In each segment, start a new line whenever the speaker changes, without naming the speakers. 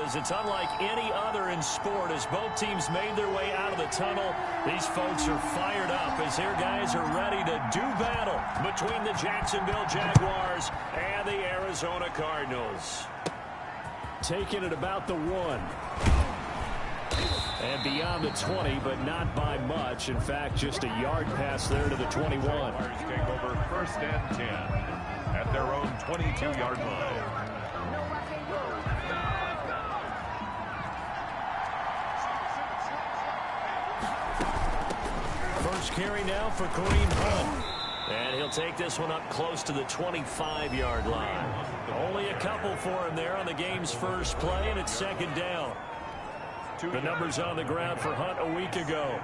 is it's unlike any other in sport. As both teams made their way out of the tunnel, these folks are fired up as their guys are ready to do battle between the Jacksonville Jaguars and the Arizona Cardinals. Taking it about the 1. And beyond the 20, but not by much. In fact, just a yard pass there to the 21.
Jaguars take over 1st and 10 at their own 22-yard line.
First carry now for Kareem Hunt. And he'll take this one up close to the 25-yard line. Only a couple for him there on the game's first play, and it's 2nd down. The numbers on the ground for Hunt a week ago.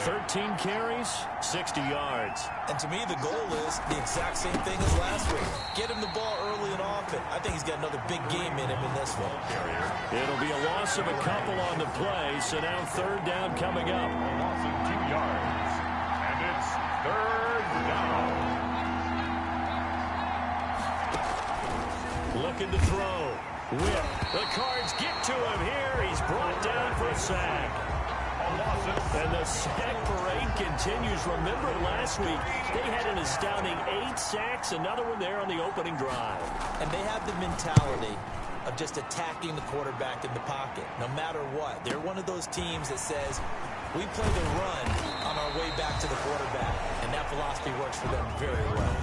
13 carries, 60 yards.
And to me, the goal is the exact same thing as last week. Get him the ball early and often. I think he's got another big game in him in this one.
It'll be a loss of a couple on the play, so now 3rd down coming up.
A loss of 2 yards. And it's 3rd down.
Looking to throw. Whip. The Cards get to him here. He's brought down for a sack. And the sack parade continues. Remember last week, they had an astounding 8 sacks. Another one there on the opening drive.
And they have the mentality of just attacking the quarterback in the pocket, no matter what. They're one of those teams that says, we play the run on our way back to the quarterback. And that philosophy works for them very well.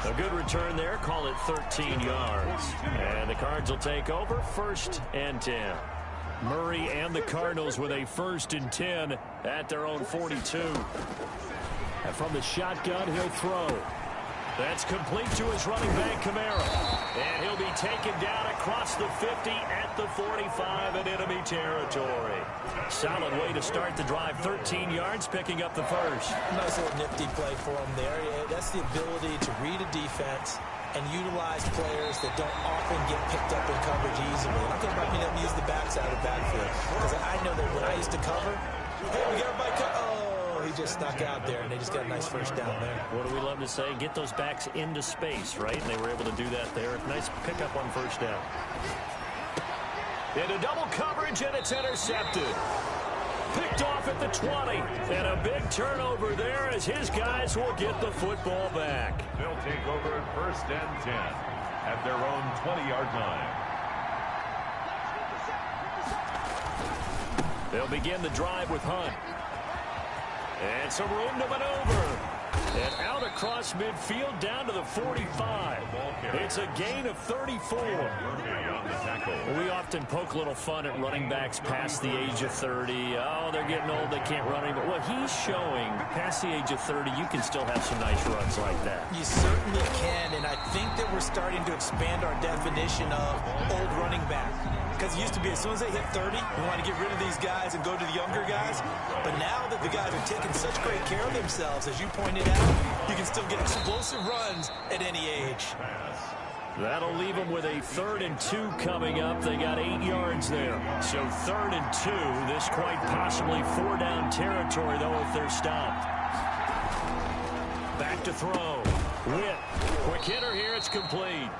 A good return there. Call it 13 yards. And the Cards will take over 1st and 10. Murray and the Cardinals with a 1st and 10 at their own 42. And from the shotgun, he'll throw. That's complete to his running back, Kamara. And he'll be taken down across the 50 at the 45 in enemy territory. Solid way to start the drive. 13 yards, picking up the first.
Nice little nifty play for him there. Yeah, that's the ability to read a defense and utilize players that don't often get picked up in coverage easily. I'm talking about being able to use the backside of the backfield. Because I know that when I used to cover, hey, we got everybody cut. Oh, he just snuck out there, and they just got a nice first down there.
What do we love to say? Get those backs into space, right? And they were able to do that there. Nice pickup on 1st down. Into double coverage, and it's intercepted. Picked off at the 20. And a big turnover there as his guys will get the football back.
They'll take over 1st and 10 at their own 20-yard line.
They'll begin the drive with Hunt. And some room to maneuver. And out across midfield down to the 45. It's a gain of 34. We often poke a little fun at running backs past the age of 30. Oh, they're getting old, they can't run anymore. Well, he's showing past the age of 30, you can still have some nice runs like that.
You certainly can, and I think that we're starting to expand our definition of old running back. Because it used to be as soon as they hit 30, we want to get rid of these guys and go to the younger guys. But now that the guys are taking such great care of themselves, as you pointed out, you can still get explosive runs at any age.
That'll leave them with a 3rd and 2 coming up. They got 8 yards there. So 3rd and 2. This quite possibly 4-down territory, though, if they're stopped. Back to throw. Whip. Quick hitter here. It's complete.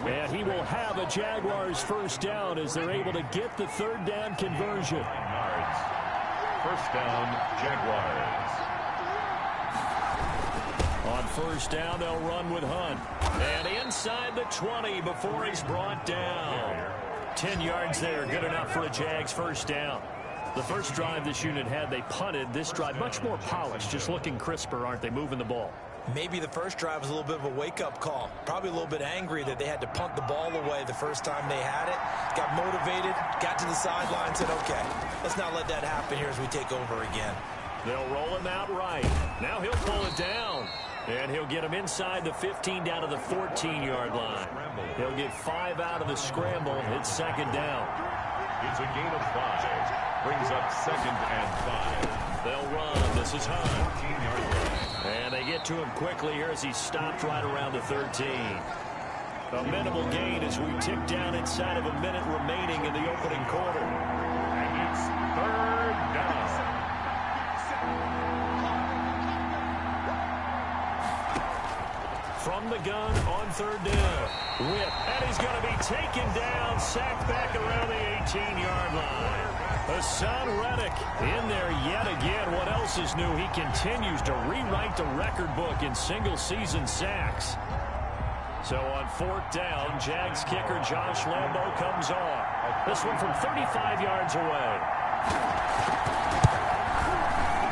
And he will have a Jaguars 1st down as they're able to get the 3rd down conversion.
9 yards. 1st down, Jaguars.
On 1st down, they'll run with Hunt. And inside the 20 before he's brought down. 10 yards there, good enough for a Jags 1st down. The first drive this unit had, they punted. This drive, much more polished, just looking crisper, aren't they, moving the ball?
Maybe the first drive was a little bit of a wake-up call. Probably a little bit angry that they had to punt the ball away the first time they had it. Got motivated, got to the sideline, said, okay, let's not let that happen here as we take over again.
They'll roll him out right. Now he'll pull it down. And he'll get him inside the 15 down to the 14-yard line. He'll get 5 out of the scramble. It's 2nd down.
It's a gain of 5. Brings up 2nd and 5.
They'll run. This is Hunt.
15-yard line.
And they get to him quickly here as he stopped right around the 13. A minimal gain as we tick down inside of a minute remaining in the opening quarter.
And it's 3rd down.
From the gun on third down. Whip, and he's going to be taken down, sacked back around the 18-yard line. Hassan Reddick in there yet again. What else is new? He continues to rewrite the record book in single-season sacks. So on fourth down, Jags kicker Josh Lambo comes on. This one from 35 yards away.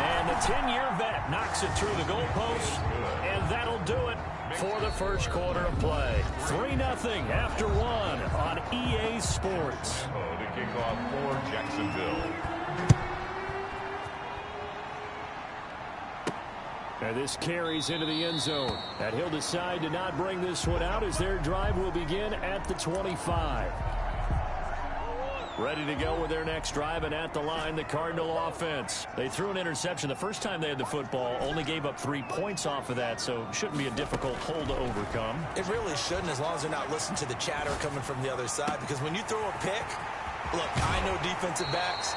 And the 10-year vet knocks it through the goalpost, and that'll do it for the first quarter of play. 3-0 after one on EA Sports.
The kickoff for Jacksonville.
And this carries into the end zone. And he'll decide to not bring this one out as their drive will begin at the 25. Ready to go with their next drive, and at the line, the Cardinal offense. They threw an interception the first time they had the football, only gave up 3 points off of that, so it shouldn't be a difficult hole to overcome.
It really shouldn't, as long as they're not listening to the chatter coming from the other side, because when you throw a pick, look, I know defensive backs,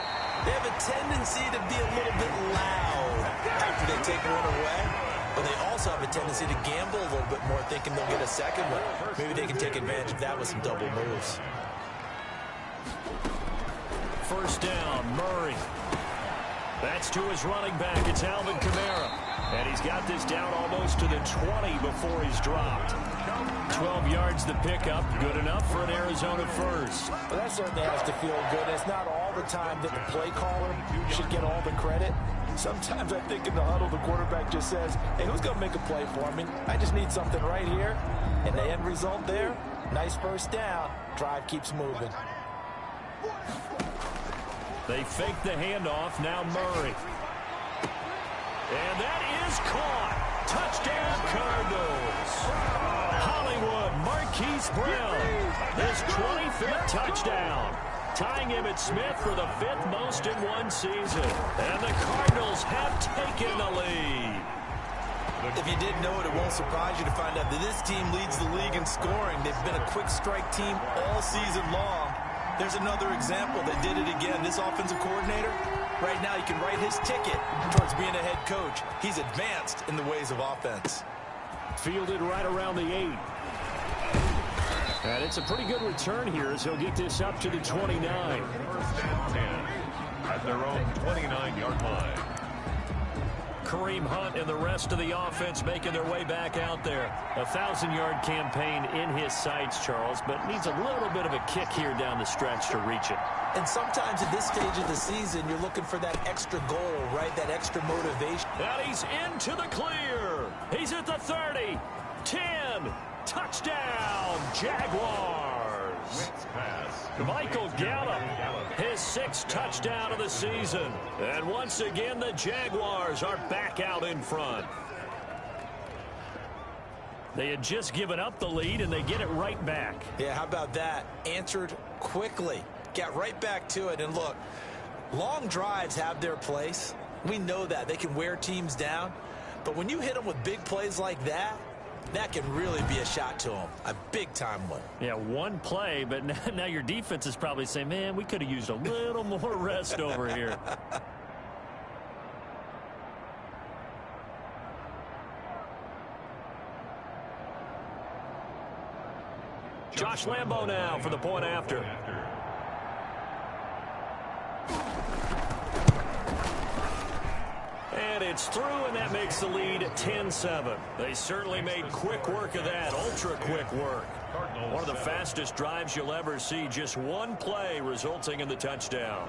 they have a tendency to be a little bit loud after they take one away, but they also have a tendency to gamble a little bit more, thinking they'll get a second one. Maybe they can take advantage of that with some double moves.
First down, Murray. That's to his running back. It's Alvin Kamara. And he's got this down almost to the 20 before he's dropped. 12 yards the pickup. Good enough for an Arizona first.
Well, that certainly has to feel good. It's not all the time that the play caller should get all the credit. Sometimes I think in the huddle, the quarterback just says, hey, who's going to make a play for me? I just need something right here. And the end result there, nice first down. Drive keeps moving.
They fake the handoff. Now Murray. And that is caught. Touchdown, Cardinals. Hollywood Marquise Brown. His 25th touchdown. Tying Emmitt Smith for the 5th most in one season. And the Cardinals have taken the lead.
If you didn't know it, it won't surprise you to find out that this team leads the league in scoring. They've been a quick strike team all season long. There's another example. They did it again. This offensive coordinator, right now, he can write his ticket towards being a head coach. He's advanced in the ways of offense.
Fielded right around the 8. And it's a pretty good return here as he'll get this up to the 29.
First and 10 at their own 29-yard line.
Kareem Hunt and the rest of the offense making their way back out there. A 1,000-yard campaign in his sights, Charles, but needs a little bit of a kick here down the stretch to reach it.
And sometimes at this stage of the season, you're looking for that extra goal, right? That extra motivation.
And he's into the clear. He's at the 30. 10. Touchdown, Jaguars. Michael Gallup, his 6th touchdown of the season. And once again, the Jaguars are back out in front. They had just given up the lead, and they get it right back.
Yeah, how about that? Answered quickly. Got right back to it. And look, long drives have their place. We know that. They can wear teams down. But when you hit them with big plays like that, that can really be a shot to them. A big-time one.
Yeah, one play, but now your defense is probably saying, man, we could have used a little more rest over here. Josh Lambo now for the point after. And it's through, and that makes the lead 10-7. They certainly made quick work of that, ultra-quick work. One of the fastest drives you'll ever see, just one play resulting in the touchdown.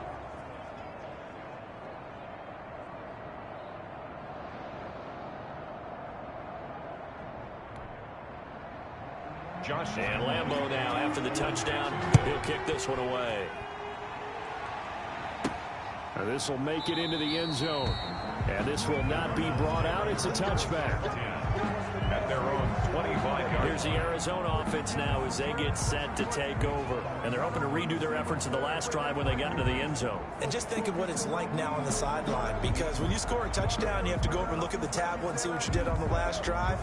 And Lambo now, after the touchdown, he'll kick this one away. Now this will make it into the end zone. And this will not be brought out. It's a touchback.
At their own 25-yard.
Here's the Arizona offense now as they get set to take over. And they're hoping to redo their efforts in the last drive when they got into the end zone.
And just think of what it's like now on the sideline. Because when you score a touchdown, you have to go over and look at the tablet and see what you did on the last drive.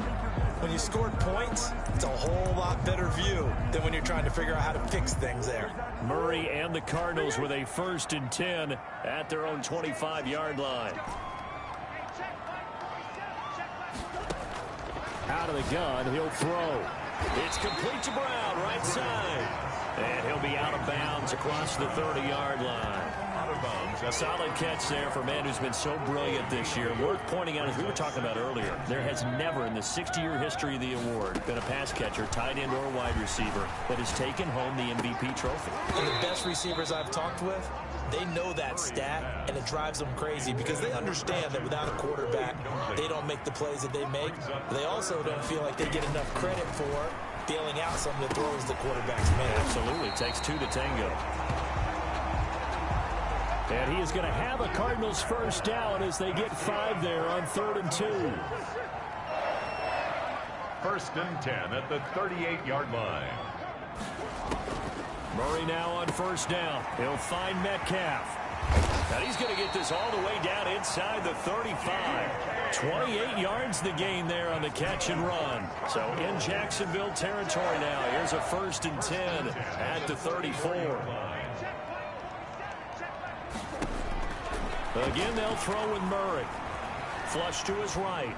When you scored points, it's a whole lot better view than when you're trying to figure out how to fix things there.
Murray and the Cardinals with a 1st and 10 at their own 25-yard line. Out of the gun, he'll throw. It's complete to Brown, right side. And he'll be out of bounds across the 30-yard line.
Out of bounds.
A solid catch there for a man who's been so brilliant this year. Worth pointing out, as we were talking about earlier, there has never in the 60-year history of the award been a pass catcher, tight end, or wide receiver that has taken home the MVP trophy.
And the best receivers I've talked with, they know that stat, and it drives them crazy because they understand that without a quarterback, they don't make the plays that they make. But they also don't feel like they get enough credit for bailing out some of the throws the quarterbacks make.
Absolutely. Takes two to tango. And he is going to have a Cardinals first down as they get 5 there on 3rd and 2.
1st and 10 at the 38-yard line.
Murray now on 1st down. He'll find Metcalf. And he's going to get this all the way down inside the 35. 28 yards the gain there on the catch and run. So in Jacksonville territory now. Here's a 1st and 10 at the 34. Again, they'll throw with Murray. Flush to his right.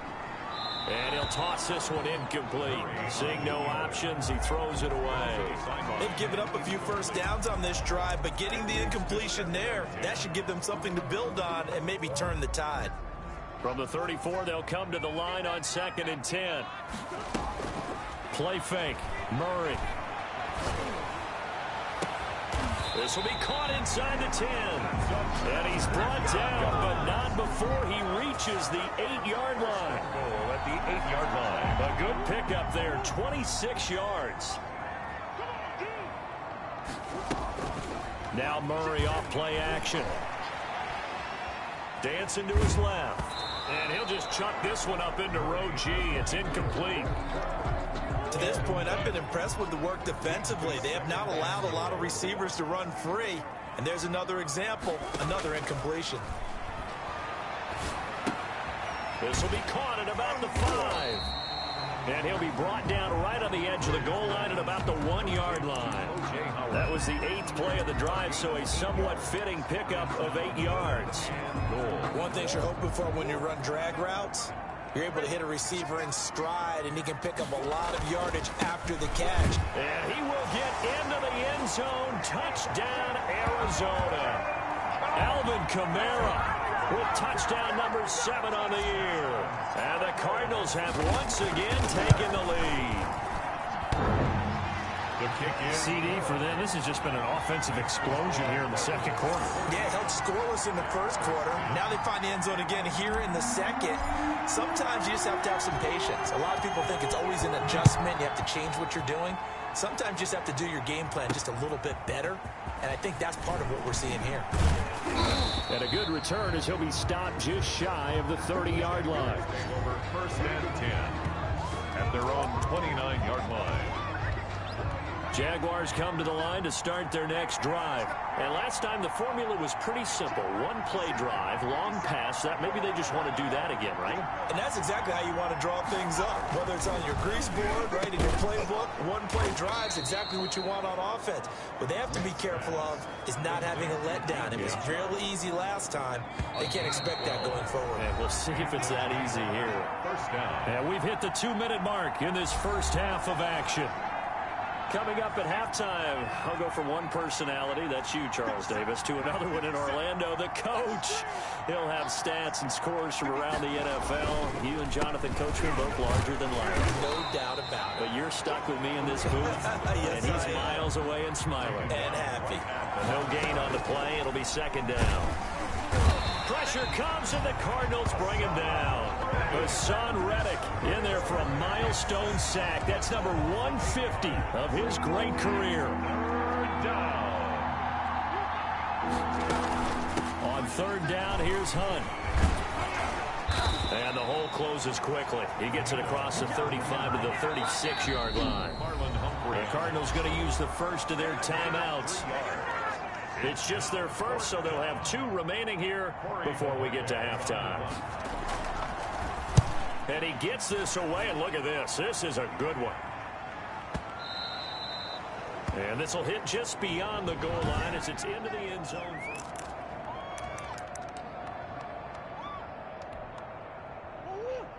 And he'll toss this one incomplete. Seeing no options, he throws it away.
They've given up a few first downs on this drive, but getting the incompletion there, that should give them something to build on and maybe turn the tide.
From the 34, they'll come to the line on 2nd and 10. Play fake. Murray. This will be caught inside the 10. And he's brought down, but not before he reaches the 8-yard line.
Goal at the 8-yard line.
A good pickup there, 26 yards. Now Murray off play action. Dancing to his left. And he'll just chuck this one up into row G. It's incomplete.
To this point, I've been impressed with the work defensively. They have not allowed a lot of receivers to run free. And there's another example, another incompletion.
This will be caught at about the 5. And he'll be brought down right on the edge of the goal line at about the 1-yard line. That was the 8th play of the drive, so a somewhat fitting pickup of 8 yards.
One thing you're hoping for when you run drag routes, you're able to hit a receiver in stride, and he can pick up a lot of yardage after the catch.
And he will get into the end zone. Touchdown, Arizona. Alvin Kamara with touchdown number 7 on the year. And the Cardinals have once again taken the lead.
The kick is
CD for them. This has just been an offensive explosion here in the 2nd quarter.
Yeah, held scoreless in the 1st quarter. Now they find the end zone again here in the 2nd. Sometimes you just have to have some patience. A lot of people think it's always an adjustment. You have to change what you're doing. Sometimes you just have to do your game plan just a little bit better. And I think that's part of what we're seeing here.
And a good return as he'll be stopped just shy of the 30-yard line.
over 1st and 10 at their own 29-yard line.
Jaguars come to the line to start their next drive. And last time the formula was pretty simple. 1-play drive, long pass. That maybe they just want to do that again, right?
And that's exactly how you want to draw things up. Whether it's on your grease board, right, in your playbook, 1-play drive's exactly what you want on offense. What they have to be careful of is not having a letdown. It was real easy last time. They can't expect that going forward.
And we'll see if it's that easy here.
1st down.
And we've hit the 2-minute mark in this first half of action. Coming up at halftime, I'll go from one personality, that's you, Charles Davis, to another one in Orlando, the coach. He'll have stats and scores from around the NFL. You and Jonathan Coachman both larger than life.
No doubt about it.
But you're stuck with me in this booth,
Yes,
and he's miles away and smiling.
And happy.
No gain on the play. It'll be 2nd down. Pressure comes, and the Cardinals bring him down. Hassan Reddick in there for a milestone sack. That's number 150 of his great career.
3rd down.
On 3rd down, here's Hunt. And the hole closes quickly. He gets it across the 35 to the 36-yard line. The Cardinals going to use the first of their timeouts. It's just their first, so they'll have 2 remaining here before we get to halftime. And he gets this away, and look at this. This is a good one. And this will hit just beyond the goal line as it's into the end zone.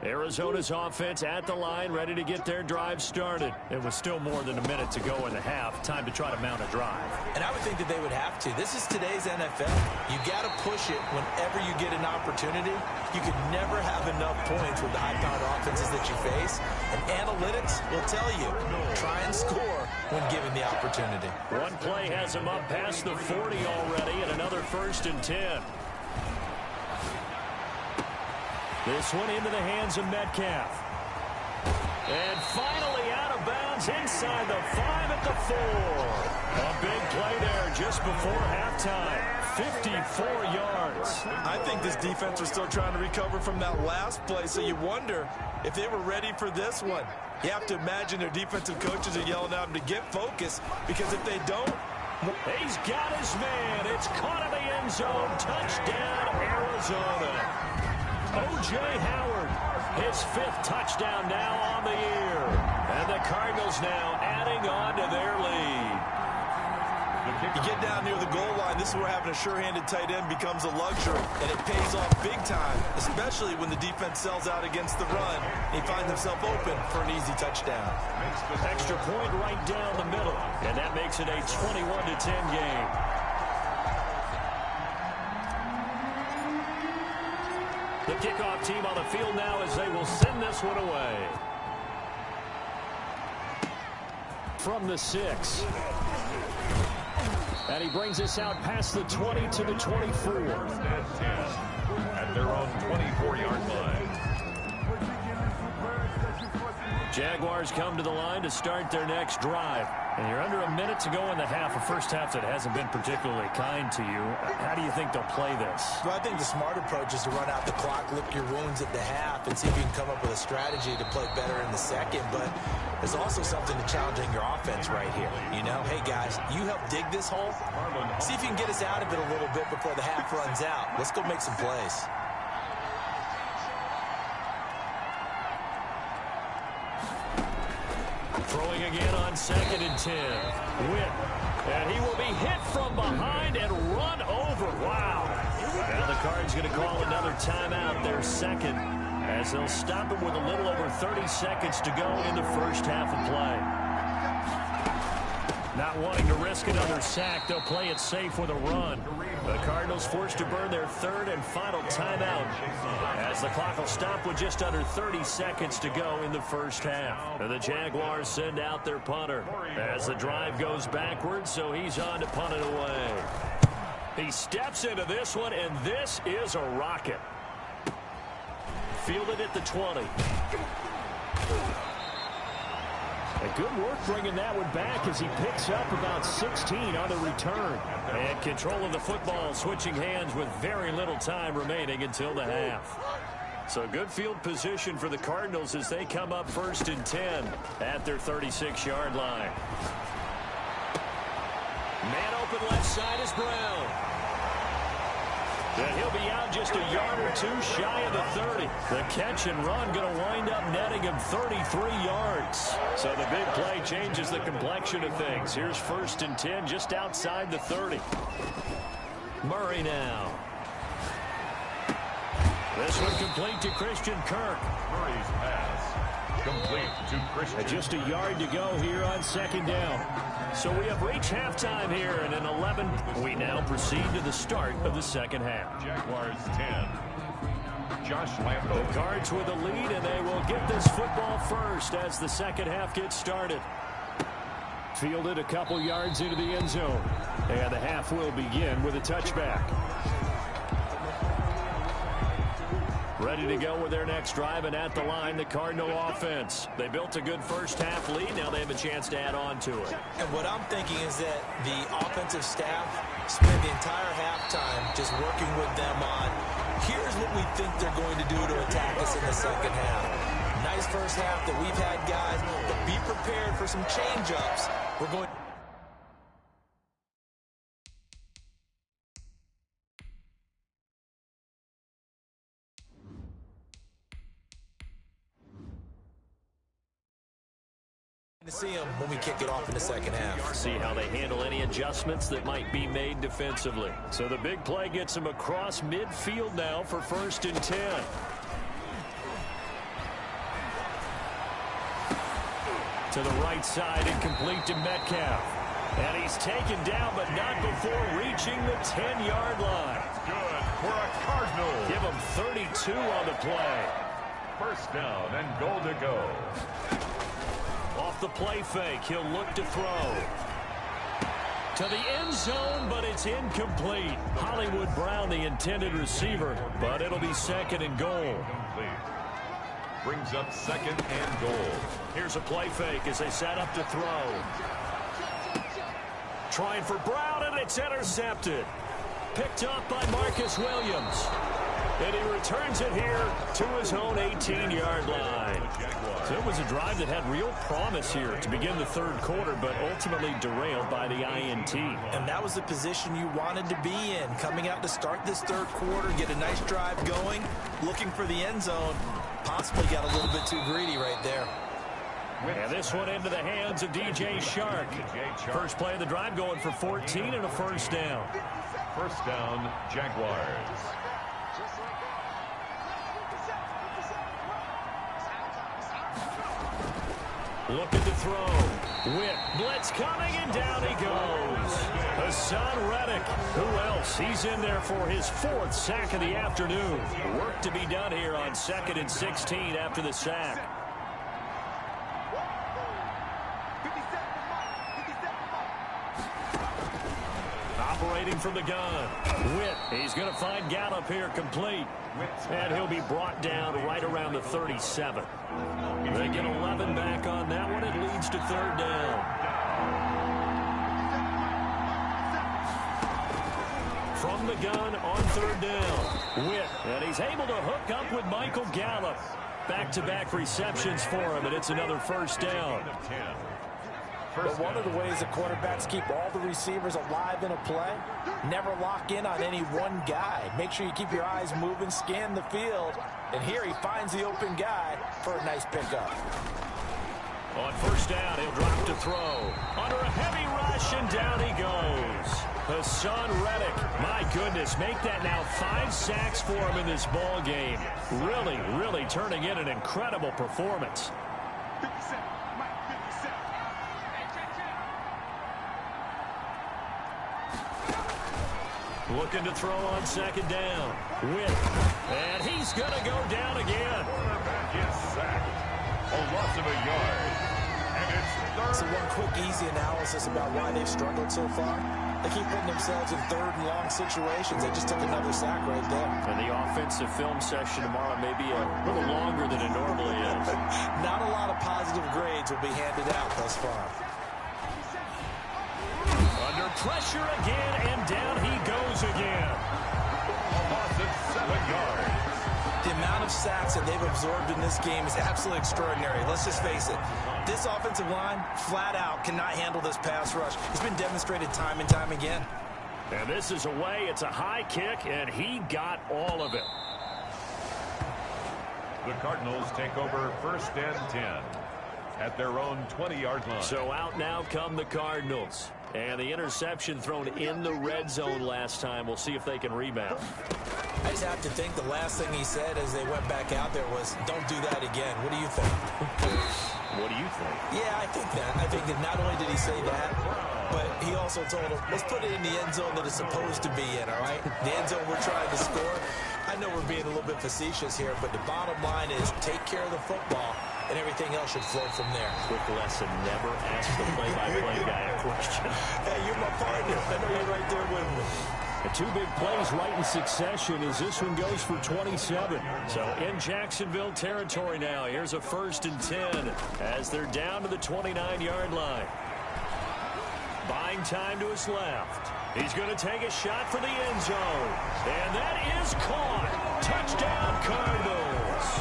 Arizona's offense at the line, ready to get their drive started. It was still more than a minute to go in the half. Time to try to mount a drive.
And I would think that they would have to. This is today's NFL. You got to push it whenever you get an opportunity. You could never have enough points with the high-powered offenses that you face. And analytics will tell you, try and score when given the opportunity.
One play has him up past the 40 already, and another 1st and 10. This one into the hands of Metcalf. And finally out of bounds inside the 5 at the 4. A big play there just before halftime. 54 yards.
I think this defense was still trying to recover from that last play, so you wonder if they were ready for this one. You have to imagine their defensive coaches are yelling at them to get focused, because if they don't...
He's got his man. It's caught in the end zone. Touchdown, Arizona. O.J. Howard, his 5th touchdown now on the year. And the Cardinals now adding on to their lead.
You get down near the goal line, this is where having a sure-handed tight end becomes a luxury, and it pays off big time, especially when the defense sells out against the run, and he finds himself open for an easy touchdown.
Extra point right down the middle, and that makes it a 21-10 game. The kickoff team on the field now as they will send this one away. From the 6. And he brings us out past the 20 to the 24.
At their own 24-yard line.
Jaguars come to the line to start their next drive. And you're under a minute to go in the half, a first half that hasn't been particularly kind to you. How do you think they'll play this?
Well, I think the smart approach is to run out the clock, lick your wounds at the half, and see if you can come up with a strategy to play better in the second. But there's also something to challenging your offense right here. You know, hey, guys, you help dig this hole. See if you can get us out of it a little bit before the half runs out. Let's go make some plays.
Throwing again on 2nd and 10. Witt. And he will be hit from behind and run over. Wow. Now the Cards going to call another timeout, their second, as they'll stop him with a little over 30 seconds to go in the first half of play. Not wanting to risk another sack, they'll play it safe with a run. The Cardinals forced to burn their 3rd and final timeout, as the clock will stop with just under 30 seconds to go in the first half. The Jaguars send out their punter as the drive goes backwards, so he's on to punt it away. He steps into this one, and this is a rocket. Fielded at the 20. And good work bringing that one back as he picks up about 16 on the return. And control of the football, switching hands with very little time remaining until the half. So good field position for the Cardinals as they come up 1st and 10 at their 36-yard line. Man open left side is Brown. And he'll be out just a yard or two shy of the 30. The catch and run going to wind up netting him 33 yards. So the big play changes the complexion of things. Here's 1st and 10 just outside the 30. Murray now. This one complete to Christian Kirk.
Murray's pass complete to Christian.
And just a yard to go here on 2nd down. So we have reached halftime here, and in 11, we now proceed to the start of the second half.
Jaguars 10. Josh Lambo.
The Cards with a lead, and they will get this football first as the second half gets started. Fielded a couple yards into the end zone. And the half will begin with a touchback. Ready to go with their next drive, and at the line, the Cardinal offense. They built a good first half lead. Now they have a chance to add on to it.
And what I'm thinking is that the offensive staff spent the entire halftime just working with them on, here's what we think they're going to do to attack us in the second half. Nice first half that we've had, guys, but be prepared for some change-ups. We're going to see them when we kick it off in the second half.
See how they handle any adjustments that might be made defensively. So the big play gets them across midfield now for 1st and 10. To the right side, incomplete to Metcalf. And he's taken down, but not before reaching the 10-yard line.
Good for a Cardinal.
Give him 32 on the play.
First down and goal to go.
Off the play fake, he'll look to throw. To the end zone, but it's incomplete. Hollywood Brown, the intended receiver, but it'll be second and goal.
Complete. Brings up second and goal.
Here's a play fake as they set up to throw. Trying for Brown, and it's intercepted. Picked up by Marcus Williams. And he returns it here to his own 18-yard line. So it was a drive that had real promise here to begin the third quarter, but ultimately derailed by the INT.
And that was the position you wanted to be in. Coming out to start this third quarter, get a nice drive going, looking for the end zone. Possibly got a little bit too greedy right there.
And this one into the hands of DJ Shark. First play of the drive going for 14 and a first down.
First down, Jaguars.
Looking to throw. Witt. Blitz coming, and down he goes. Hassan Reddick. Who else? He's in there for his fourth sack of the afternoon. Work to be done here on 2nd and 16 after the sack. Operating from the gun. Witt. He's going to find Gallup here complete. And he'll be brought down right around the 37. They get 11 back on that one. It leads to third down. From the gun on third down. Witt. And he's able to hook up with Michael Gallup. Back-to-back receptions for him, and it's another first down.
But one of the ways the quarterbacks keep all the receivers alive in a play, never lock in on any one guy. Make sure you keep your eyes moving, scan the field, and here he finds the open guy for a nice pickup.
On first down, he'll drop to throw. Under a heavy rush, and down he goes. Hassan Reddick, my goodness, make that now 5 sacks for him in this ball game. Really, really turning in an incredible performance. Looking to throw on second down. Witt. And he's going to go down again.
Quarterback is sacked. A loss of a yard. And it's third.
So one quick, easy analysis about why they've struggled so far. They keep putting themselves in third and long situations. They just took another sack right there.
And the offensive film session tomorrow may be a little longer than it normally is.
Not a lot of positive grades will be handed out thus far.
Under pressure again, and down he goes again.
A loss of 7 yards.
The amount of sacks that they've absorbed in this game is absolutely extraordinary. Let's just face it. This offensive line, flat out, cannot handle this pass rush. It's been demonstrated time and time again.
And this is away. It's a high kick, and he got all of it.
The Cardinals take over first and 10 at their own 20-yard line.
So out now come the Cardinals. And the interception thrown in the red zone last time. We'll see if they can rebound.
I just have to think the last thing he said as they went back out there was, don't do that again. What do you think?
What do you think?
Yeah, I think that. I think that not only did he say that, but he also told him, let's put it in the end zone that it's supposed to be in, all right? The end zone we're trying to score. I know we're being a little bit facetious here, but the bottom line is take care of the football, and everything else should flow from there.
Quick lesson, never ask the play-by-play guy a question.
Hey, you're my partner. I know you're right there with me.
The 2 big plays right in succession as this one goes for 27. So in Jacksonville territory now. Here's a 1st and 10 as they're down to the 29-yard line. Buying time to his left. He's going to take a shot for the end zone. And that is caught. Touchdown, Cardinals.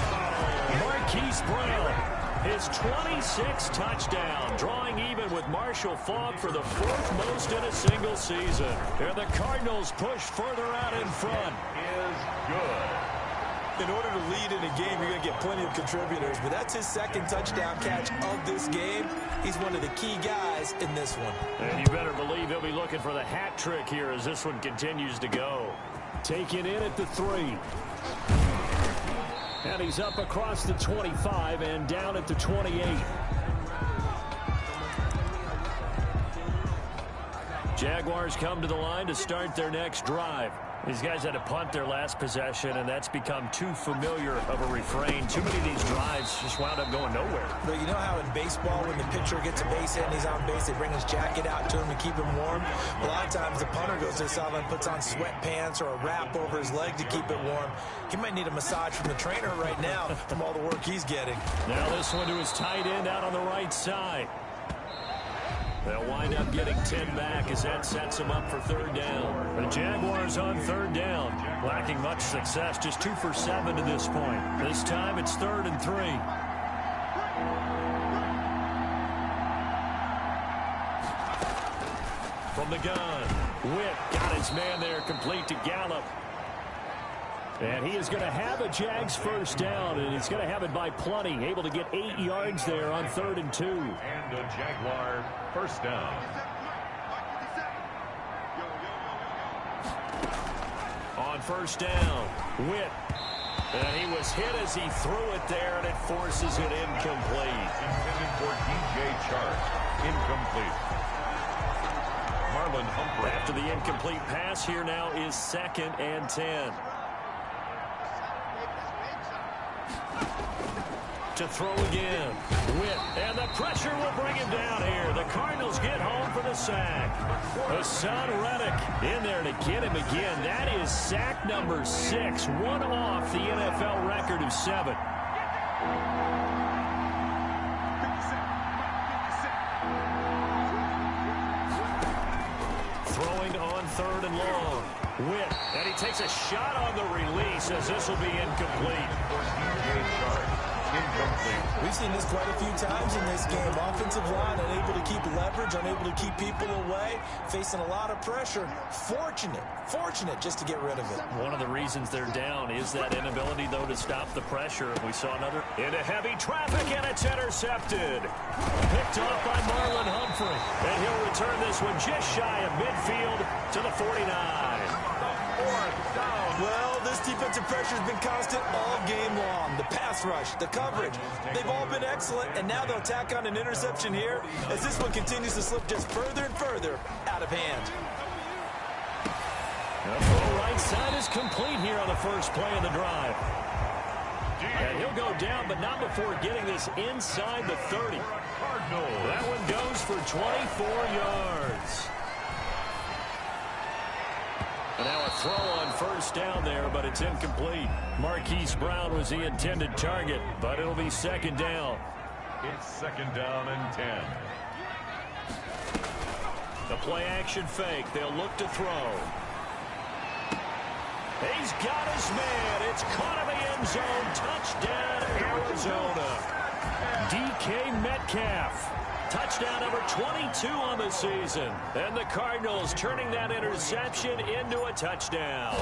Marquise Brown. His 26th touchdown, drawing even with Marshall Faulk for the 4th most in a single season. And the Cardinals push further out in front.
Is good.
In order to lead in a game, you're going to get plenty of contributors, but that's his 2nd touchdown catch of this game. He's one of the key guys in this one.
And you better believe he'll be looking for the hat trick here as this one continues to go. Taken in at the 3. And he's up across the 25 and down at the 28. Jaguars come to the line to start their next drive. These guys had to punt their last possession, and that's become too familiar of a refrain. Too many of these drives just wound up going nowhere.
But you know how in baseball, when the pitcher gets a base hit and he's on base, they bring his jacket out to him to keep him warm? A lot of times the punter goes to the sideline and puts on sweatpants or a wrap over his leg to keep it warm. He might need a massage from the trainer right now from all the work he's getting.
Now this one to his tight end out on the right side. They'll wind up getting 10 back as that sets them up for third down. The Jaguars on third down, lacking much success, just 2 for 7 to this point. This time it's 3rd and 3. From the gun, Witt got his man there, complete to Gallup. And he is going to have a Jags first down, and he's going to have it by plenty, able to get 8 yards there on 3rd and 2.
And a Jaguar first down.
On first down, Witt. And he was hit as he threw it there, and it forces it incomplete.
Intended for DJ Chark. Incomplete. Marlon Humphrey.
After the incomplete pass, here now is 2nd and 10. To throw again. Witt. And the pressure will bring him down here. The Cardinals get home for the sack. Hassan Reddick in there to get him again. That is sack number 6. One off the NFL record of 7. Throwing on 3rd and long. Witt. And he takes a shot on the release as this will be incomplete.
Incomplete.
We've seen this quite a few times in this game. Offensive line unable to keep leverage, unable to keep people away, facing a lot of pressure. Fortunate just to get rid of it.
One of the reasons they're down is that inability, though, to stop the pressure. We saw another into heavy traffic, and it's intercepted. Picked off by Marlon Humphrey. And he'll return this one just shy of midfield to the 49.
Well, this defensive pressure has been constant all game long. The pass rush, the coverage, they've all been excellent, and now they'll tack on an interception here as this one continues to slip just further and further out of hand.
The full right side is complete here on the first play of the drive. And he'll go down, but not before getting this inside the 30. That one goes for 24 yards. And now a throw on first down there, but it's incomplete. Marquise Brown was the intended target, but it'll be 2nd down.
It's 2nd down and 10.
The play action fake. They'll look to throw. He's got his man. It's caught in the end zone. Touchdown, Arizona. DK Metcalf. Touchdown number 22 on the season. And the Cardinals turning that interception into a touchdown.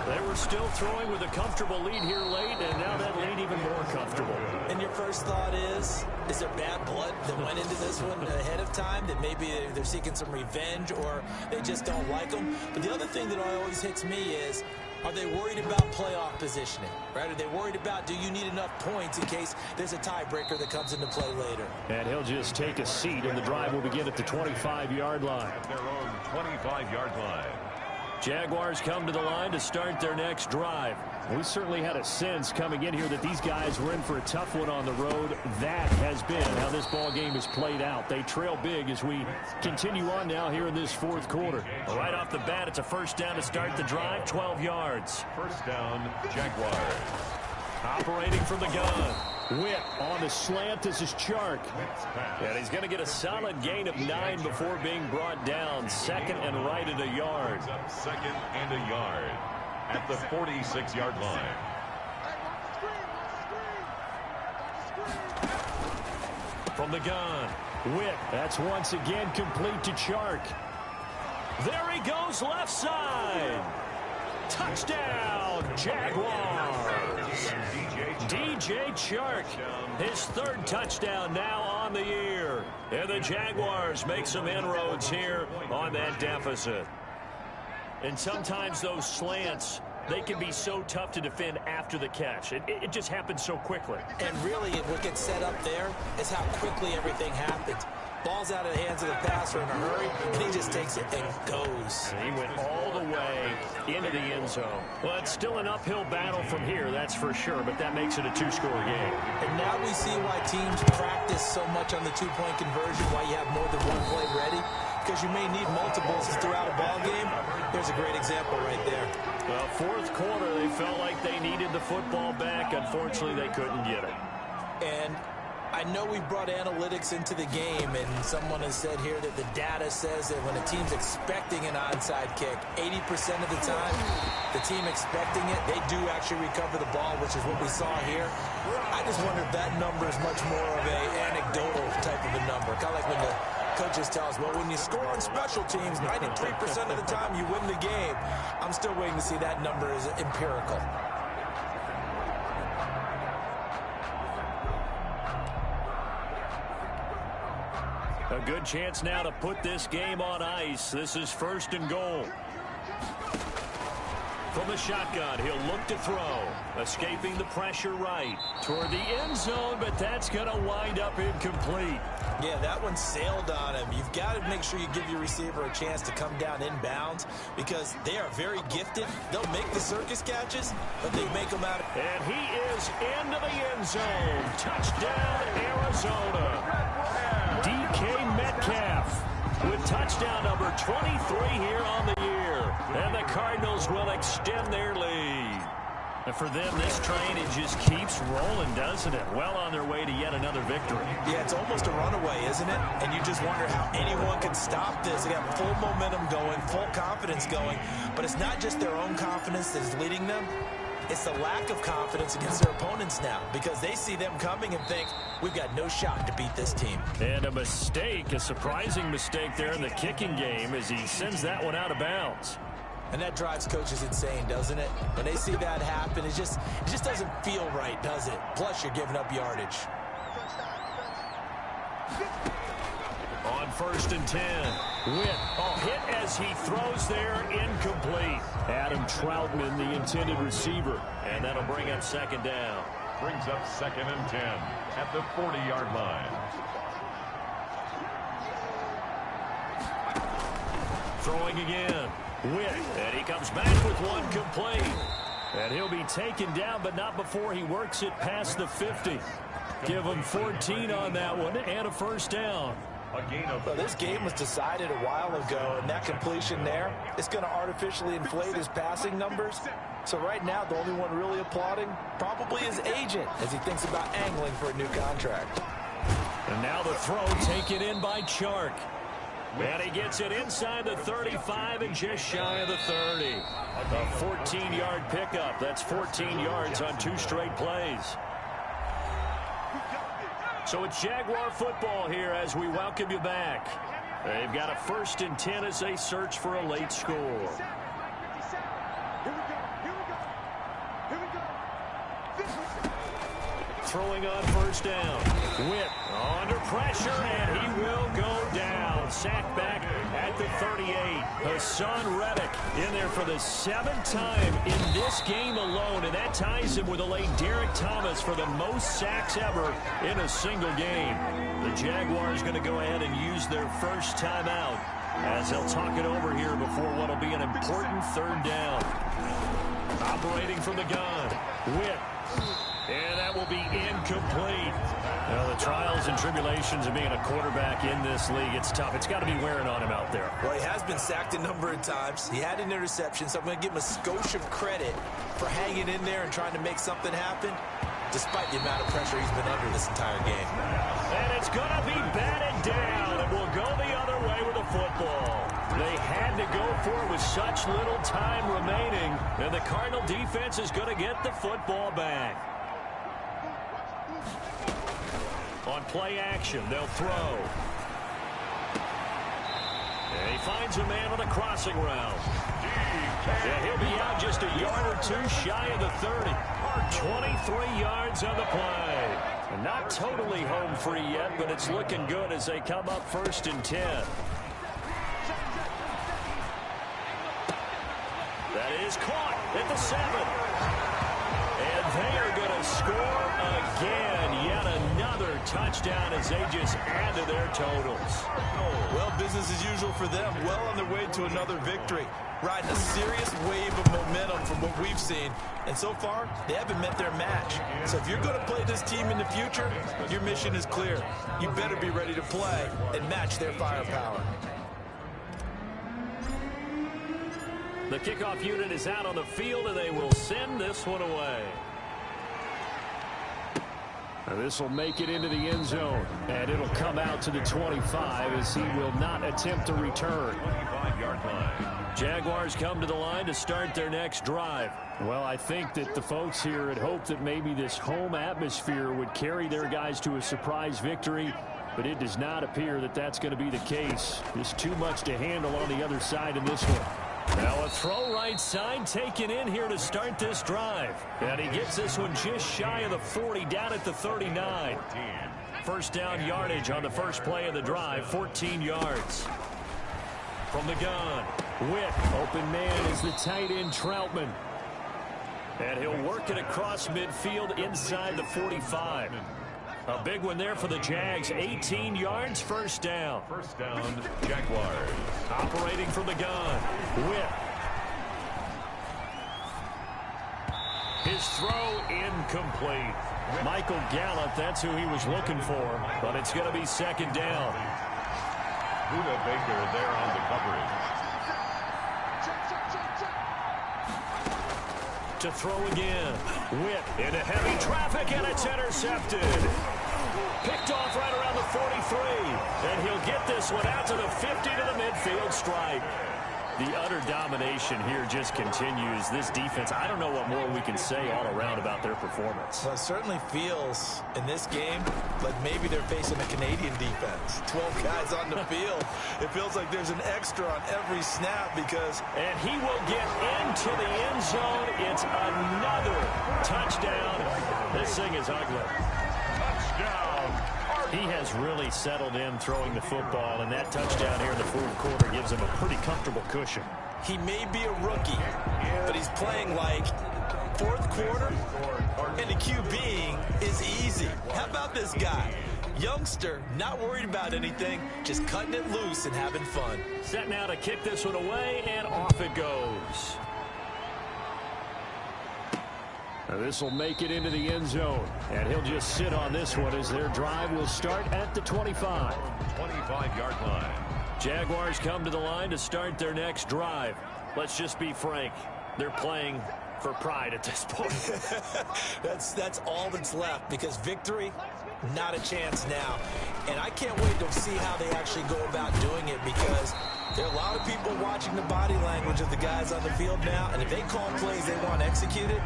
They were still throwing with a comfortable lead here late, and now that lead even more comfortable.
And your first thought is there bad blood that went into this one ahead of time, that maybe they're seeking some revenge or they just don't like them? But the other thing that always hits me is, are they worried about playoff positioning, right? Are they worried about, do you need enough points in case there's a tiebreaker that comes into play later?
And he'll just take a seat, and the drive will begin at the 25-yard line.
At their own 25-yard line.
Jaguars come to the line to start their next drive. We certainly had a sense coming in here that these guys were in for a tough one on the road. That has been how this ball game has played out. They trail big as we continue on now here in this 4th quarter. Right off the bat, it's a first down to start the drive, 12 yards.
First down, Jaguars.
Operating from the gun. Witt on the slant. This is Chark. And he's going to get a solid gain of 9 before being brought down. 2nd and right at a yard.
2nd and a yard at the 46-yard line.
From the gun, Witt. That's once again complete to Chark. There he goes left side. Touchdown, Jaguars. DJ Chark, his 3rd touchdown now on the year. And the Jaguars make some inroads here on that deficit. And sometimes those slants, they can be so tough to defend after the catch. It just happens so quickly.
And really, what gets set up there is how quickly everything happens. Ball's out of the hands of the passer in a hurry, and he just takes it and goes.
He went all the way into the end zone. Well, it's still an uphill battle from here, that's for sure, but that makes it a two-score game.
And now we see why teams practice so much on the two-point conversion, why you have more than one play ready, because you may need multiples throughout a ball game. There's a great example right there.
Well, fourth quarter, they felt like they needed the football back. Unfortunately, they couldn't get it.
And I know we brought analytics into the game, and someone has said here that the data says that when a team's expecting an onside kick, 80% of the time, the team expecting it, they do actually recover the ball, which is what we saw here. I just wonder if that number is much more of an anecdotal type of a number. Kind of like when the coaches tell us, well, when you score on special teams, 93% of the time you win the game. I'm still waiting to see that number is empirical.
A good chance now to put this game on ice. This is 1st and goal. From the shotgun, he'll look to throw. Escaping the pressure right toward the end zone, but that's going to wind up incomplete.
Yeah, that one sailed on him. You've got to make sure you give your receiver a chance to come down inbounds because they are very gifted. They'll make the circus catches, but they make them out.
And he is into the end zone. Touchdown, Arizona. DK Metcalf with touchdown number 23 here on the year. And the Cardinals will extend their lead. And for them, this train, it just keeps rolling, doesn't it? Well on their way to yet another victory.
Yeah, it's almost a runaway, isn't it? And you just wonder how anyone can stop this. They got full momentum going, full confidence going. But it's not just their own confidence that is leading them. It's the lack of confidence against their opponents now because they see them coming and think, we've got no shot to beat this team.
And a mistake, a surprising mistake there in the kicking game as he sends that one out of bounds.
And that drives coaches insane, doesn't it? When they see that happen, it just doesn't feel right, does it? Plus, you're giving up yardage.
On 1st and 10. Witt, hit as he throws there, incomplete. Adam Troutman, the intended receiver. And that'll bring up 2nd down.
Brings up 2nd and 10 at the 40-yard line.
Throwing again. Witt, and he comes back with one complete. And he'll be taken down, but not before he works it past the 50. Give him 14 on that one and a 1st down.
Well, this game was decided a while ago, and that completion there is going to artificially inflate his passing numbers. So right now, the only one really applauding probably his agent as he thinks about angling for a new contract.
And now the throw taken in by Chark. And he gets it inside the 35 and just shy of the 30. A 14-yard pickup. That's 14 yards on 2 straight plays. So it's Jaguar football here as we welcome you back. They've got a 1st and 10 as they search for a late score. Throwing on 1st down. Witt under pressure, and he will go down. Sacked back at the 38. Hassan Reddick in there for the 7th time in this game alone, and that ties him with a late Derek Thomas for the most sacks ever in a single game. The Jaguars going to go ahead and use their first timeout as they'll talk it over here before what will be an important 3rd down. Operating from the gun. Witt. And that will be incomplete. Well, the trials and tribulations of being a quarterback in this league, it's tough. It's got to be wearing on him out there.
Well, he has been sacked a number of times. He had an interception, so I'm going to give him a skosh of credit for hanging in there and trying to make something happen, despite the amount of pressure he's been under this entire game.
And it's going to be batted down, and we'll go the other way with the football. They had to go for it with such little time remaining, and the Cardinal defense is going to get the football back. On play action, they'll throw. And he finds a man on a crossing route. Yeah, he'll be out just a yard or 2 shy of the 30. 23 yards on the play. And not totally home free yet, but it's looking good as they come up 1st and 10. That is caught at the 7. And they are going to score again. Yet another touchdown as they just add to their totals.
Well, business as usual for them. Well on their way to another victory. Riding a serious wave of momentum from what we've seen. And so far, they haven't met their match. So if you're going to play this team in the future, your mission is clear. You better be ready to play and match their firepower.
The kickoff unit is out on the field, and they will send this one away. This will make it into the end zone, and it'll come out to the 25 as he will not attempt to return.
25-yard line.
Jaguars come to the line to start their next drive. Well, I think that the folks here had hoped that maybe this home atmosphere would carry their guys to a surprise victory, but it does not appear that that's going to be the case. There's too much to handle on the other side in this one. Now a throw right side taken in here to start this drive. And he gets this one just shy of the 40, down at the 39. First down yardage on the first play of the drive, 14 yards. From the gun, Witt, open man is the tight end Troutman. And he'll work it across midfield inside the 45. A big one there for the Jags, 18 yards, first down.
First down, Jaguars.
Operating from the gun, Witt. His throw incomplete. Michael Gallup, that's who he was looking for, but it's going to be second down.
Buda Baker there on the coverage.
To throw again. Witt into heavy traffic, and it's intercepted. Picked off right around the 43. And he'll get this one out to the 50 to the midfield stripe. The utter domination here just continues. This defense, I don't know what more we can say all around about their performance.
Well, it certainly feels in this game like maybe they're facing a Canadian defense. 12 guys on the field. It feels like there's an extra on every snap because...
And he will get into the end zone. It's another touchdown. This thing is ugly.
Touchdown.
He has really settled in throwing the football, and that touchdown here in the fourth quarter gives him a pretty comfortable cushion.
He may be a rookie, but he's playing like fourth quarter, and the QBing is easy. How about this guy? Youngster, not worried about anything, just cutting it loose and having fun.
Set now to kick this one away, and off it goes. This will make it into the end zone, and he'll just sit on this one as their drive will start at the 25.
25-yard line.
Jaguars come to the line to start their next drive. Let's just be frank. They're playing for pride at this point.
That's all that's left because victory, not a chance now. And I can't wait to see how they actually go about doing it because there are a lot of people watching the body language of the guys on the field now, and if they call plays they want executed,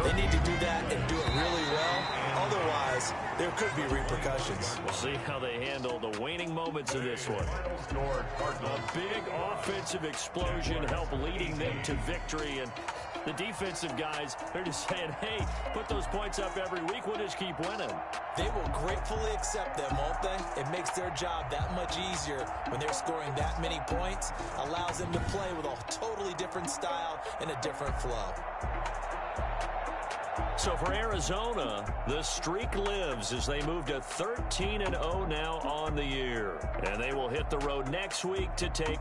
they need to do that and do it really well. Otherwise, there could be repercussions.
We'll see how they handle the waning moments of this one. A big offensive explosion helped leading them to victory. And the defensive guys, they're just saying, hey, put those points up every week. We'll just keep winning.
They will gratefully accept them, won't they? It makes their job that much easier when they're scoring that many points. Allows them to play with a totally different style and a different flow.
So for Arizona, the streak lives as they move to 13-0 now on the year. And they will hit the road next week to take